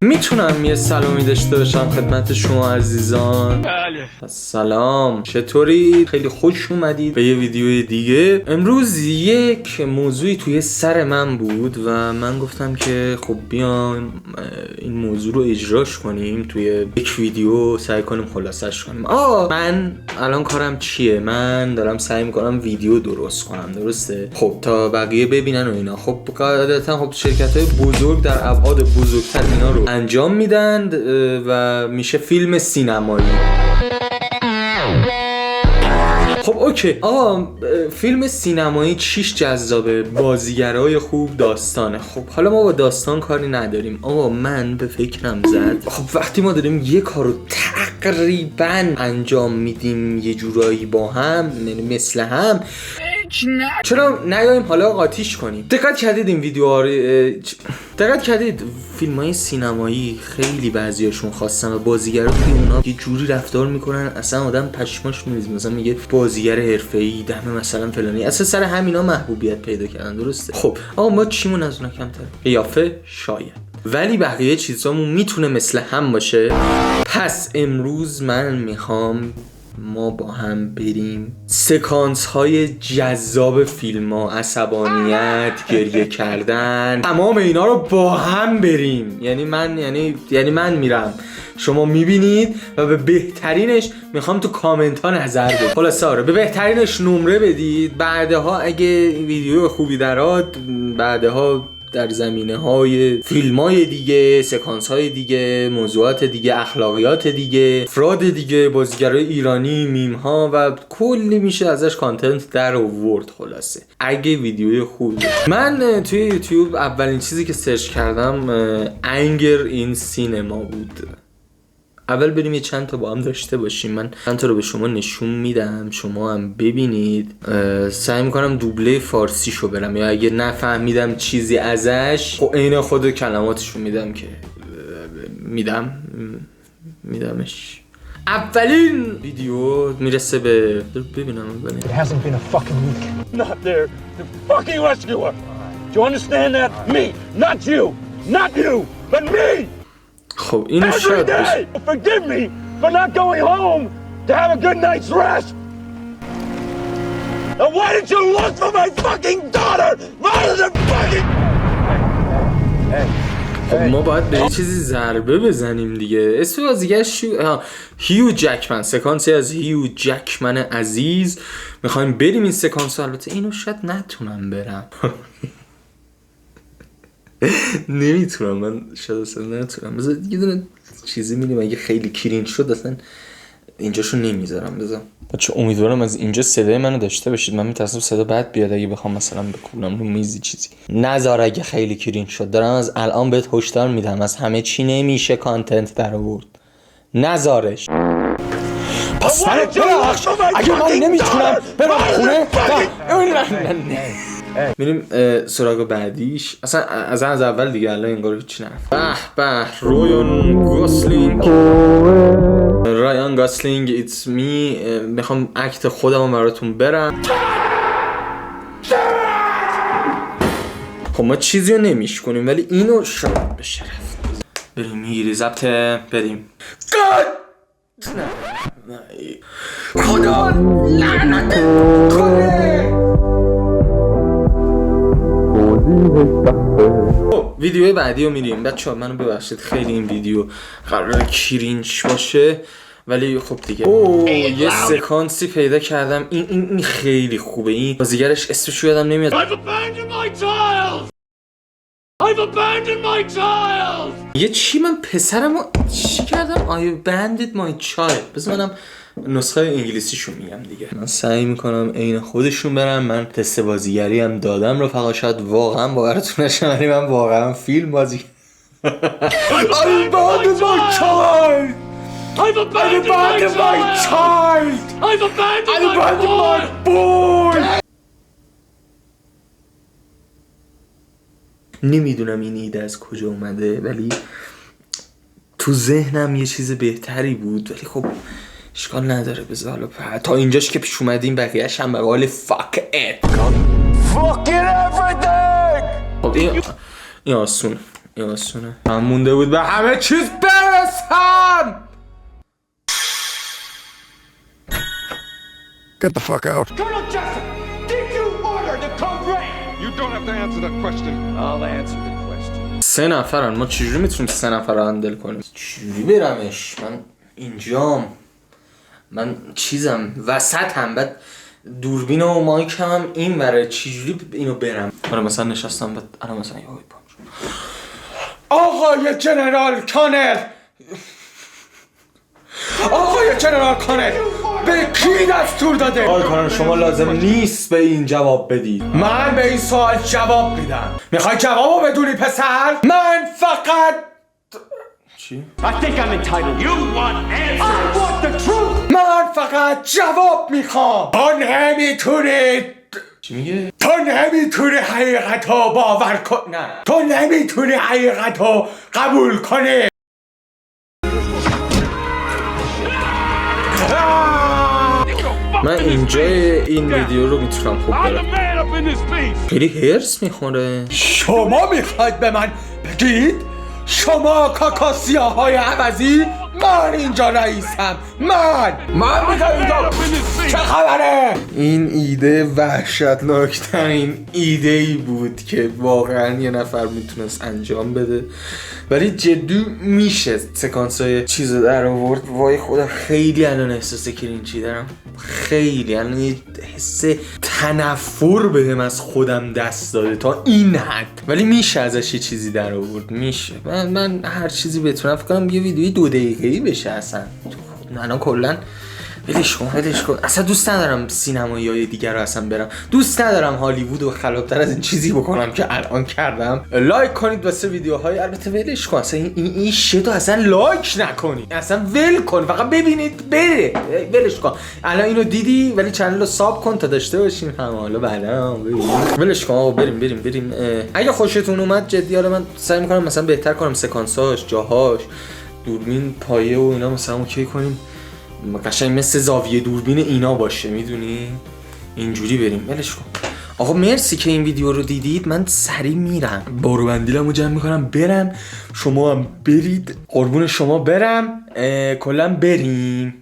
میتونم یه سلامی داشته باشم خدمت شما عزیزان؟ بله. سلام، چطورید؟ خیلی خوش اومدید به یه ویدیو دیگه. امروز یک موضوعی توی سر من بود و من گفتم که خب بیایم این موضوع رو اجراش کنیم توی یک ویدیو، سعی کنیم خلاصش کنیم. من الان کارم چیه؟ من دارم سعی میکنم ویدیو درست کنم، درسته؟ خب تا بقیه ببینن و اینا. خب قاعدتا خب شرکت‌های بزرگ در ابعاد بزرگتر اینا رو انجام میدن و میشه فیلم سینمایی. خب اوکی فیلم سینمایی چیش جذابه؟ بازیگرای خوب، داستانه. خب حالا ما با داستان کاری نداریم. من به فکرم زد خب وقتی ما داریم یه کارو تقریبا انجام میدیم یه جورایی با هم، مثل هم، چرا نیاییم حالا قاطیش کنیم؟ دقت کردید این ویدیوها دقت کردید فیلم‌های سینمایی خیلی بعضیاشون خواستن و بازیگرا توی اونها یه جوری رفتار میکنن اصلا آدم پشماش میریزه. مثلا میگه بازیگر حرفه‌ای دم مثلا فلانی، اصلا سر همینا محبوبیت پیدا کردن، درسته؟ خب ما چیمون از اونها کمتره؟ قیافه شاید، ولی بقیه چیزامون میتونه مثل هم باشه. پس امروز من میخوام ما با هم بریم سکانس های جذاب فیلم ها، عصبانیت، گریه کردن، تمام اینا رو با هم بریم. یعنی من میرم، شما میبینید و به بهترینش میخوام تو کامنت ها نظر بدید. خلاصه به بهترینش نمره بدید. بعدها اگه ویدیو خوبی دراد، بعدها در زمینه های فیلم های دیگه، سکانس های دیگه، موضوعات دیگه، اخلاقیات دیگه، افراد دیگه، بازیگرای ایرانی، میم ها و کلی میشه ازش کانتنت در آورد. خلاصه اگه ویدیوی خوبی، من توی یوتیوب اولین چیزی که سرچ کردم انگر این سینما بود. اول بریم یه چند تا با هم داشته باشیم. من چند تا رو به شما نشون میدم، شما هم ببینید. سعی میکنم دوبله فارسیشو برم، یا اگه نفهمیدم چیزی ازش خب عین خود کلماتشو میدم که میدمش. اولین ویدیو میرسه به ببینم It hasn't been a fucking week. Not there. The fucking rescuer. Do you understand that? Me, not you. Not you, but me. خب اینو شاید بشه. Forgive me for not going home to have a good night's rest. And why did you look for my fucking daughter rather than fucking... خب ما باید به یه چیزی ضربه بزنیم دیگه. اسم بازیگرش هیو جکمن، سکانسی از هیو جکمن عزیز. میخوایم بریم این سکانس. البته اینو شاید نتونم برم. نمیتونم، من شاید اصلا نتونم. بذار یه دونه چیزی میدیم اگه خیلی کرینج شد اصلا اینجاشو نمیذارم. بذار بچه امیدوارم از اینجا صدای منو داشته باشید. من میترسم صدا بد بیاد اگه بخوام مثلا بکوبم رو میزی چیزی. نذار اگه خیلی کرینج شد. دارم از الان بهت هشدار میدم، از همه چی نمیشه کانتنت در آورد. نذارش. پس ببخش اگه من نمیتونم برم خونه. میریم سراغ بعدیش. اصلا از اول دیگه الان انگار هیچ نرفت. به رایان گاسلینگ ایتس می. میخوام اکت خودم براتون برم. خب ما چیزی رو نمیشکنیم ولی اینو شاید بشه رفت. بریم میگیری ضبط. بریم. خدا لعنت کنه. ویدیو بعدی رو میریم. بچه‌ها منو ببخشید خیلی این ویدیو قراره کرینج باشه ولی خب دیگه یه سکانسی پیدا کردم. این خیلی خوبه. این بازیگرش اسمش یادم نمیاد. یه چی من پسرمو چی کردم؟ I abandoned my child. بذار منم نسخه انگلیسیشو میگم دیگه. من سعی میکنم عین خودشون برم. من تست بازیگری هم دادم رفقا، شاید واقعا باورتون نشه ولی من واقعا فیلم بازی I abandoned my child. I've abandoned my child. I've abandoned my boy. نمیدونم این ایده از کجا اومده ولی تو ذهنم یه چیز بهتری بود ولی خب اشکال نداره. بذار حالا تا اینجاش که پیش اومدیم بقیه‌اش هم به قول fuck it. Fucking everything. خب این آسون. یاسونه من مونده بود به همه چیز برسم. Get the fuck out. Colonel Jessup, did you order the code red? You don't have to answer that question. I'll answer the question. 3 نفرن، ما چجوری میتونیم 3 نفر رو هندل کنیم؟ چجوری برمش؟ من اینجام، من چیزم وسطم، بعد دوربین و مایکم هم این بره، چجوری اینو برم؟ آره مثلا نشستم بعد الان مثلا آقای جنرال کانر، آقای جنرال کانر به کی دستور داده؟ آقای کانر شما لازم نیست به این جواب بدید. من به این سوال جواب میدم. میخوای جوابو بدونی پسر؟ من فقط چی؟ I think I'm entitled. You want answers. I want the truth. من فقط جواب میخوام. تو نمیتونی چی میگه؟ تو نمیتونی حقیقتو باور کن. نه تو نمیتونی حقیقتو قبول کنی. من اینجا این ویدیو رو میتونم خوب I'm the برم. man up in this piece. خیلی هرس میخوره. شما میخواید به من بگید؟ شما کاکاسیاهای عوضی؟ من اینجا رئیسم. من میگم اینجا چه خبره؟ این ایده وحشتناکترین ایده ای بود که واقعا یه نفر میتونست انجام بده، ولی جدی میشه سکانس های چیز رو در آورد. وای خدا خیلی الان احساس کرینچی دارم، خیلی الان یه حس تنفر بهم از خودم دست داده تا این حد، ولی میشه ازش یه چیزی در آورد. میشه من هر چیزی بتونم فکر کنم یه ویدیوی 2 دقیقه‌ای بشه. اصلا الان کلا ولش کن. اصلا دوست ندارم سینمایی‌های دیگر رو اصلا برم، دوست ندارم هالیوود و خلاق‌تر از این چیزی بکنم که الان کردم. لایک کنید واسه ویدیوهای، البته ولش کن اصلا این شتو اصلا لایک نکنید، اصلا ول کن، فقط ببینید بره، ولش کن. الان اینو دیدی ولی چنل رو ساب کن تا داشته باشین هم، حالا بعدا ولش کن. آقا بریم. اگه خوشتون اومد جدی حالا من سعی می‌کنم مثلا بهتر کنم سکانساش، جاهاش، دوربین پایه و اینا مثلا اوکی کنیم، قشنگ مثل زاویه دوربین اینا باشه، میدونی؟ اینجوری بریم. ولش کن. آقا مرسی که این ویدیو رو دیدید. من سریع میرم، بارو بندیلمو جمع میکنم برم، شما هم برید، قربون شما برم، کلا بریم.